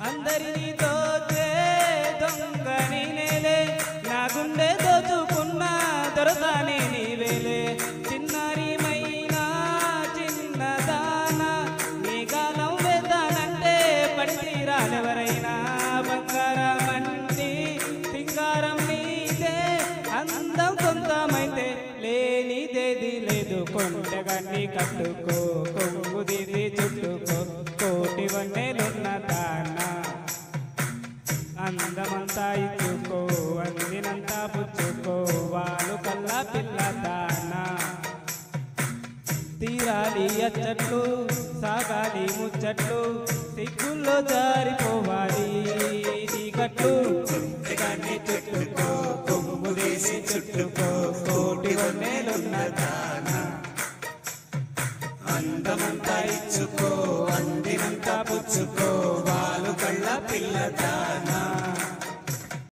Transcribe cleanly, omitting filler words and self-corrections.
అందరినీ దోచే దొంగని నేలే నా గుండె దోచుకున్న దొరసాని నీవేలే చిన్నారిమైనా చిన్నదాన నీ గాలం వేదానంటే పడి తీరాలెవరైనా బంగారమంటి సింగారం నీదే అందం కొంతమైతే లేనిదేది లేదు కొంటగన్ని కట్టుకో కొంగు తీసి చుట్టుకో కోటి వన్నెలున్న దాన అందమంతా ఇచ్చుకో అందినంతా పుచ్చుకో వాలు కల్లా పిల్ల దాన తీరాలి అచ్చట్లు సాగాలి ముచ్చట్లు సిగ్గుల్లో జారిపోవాలి చీకట్లు గన్ని చుట్టుకో కొంగు తీసి చుట్టుకో కోటి వన్నెలున్న దాన అందమంతా ఇచ్చుకో అందినంతా పుచ్చుకో వాలు కళ్ళ పిల్ల దానా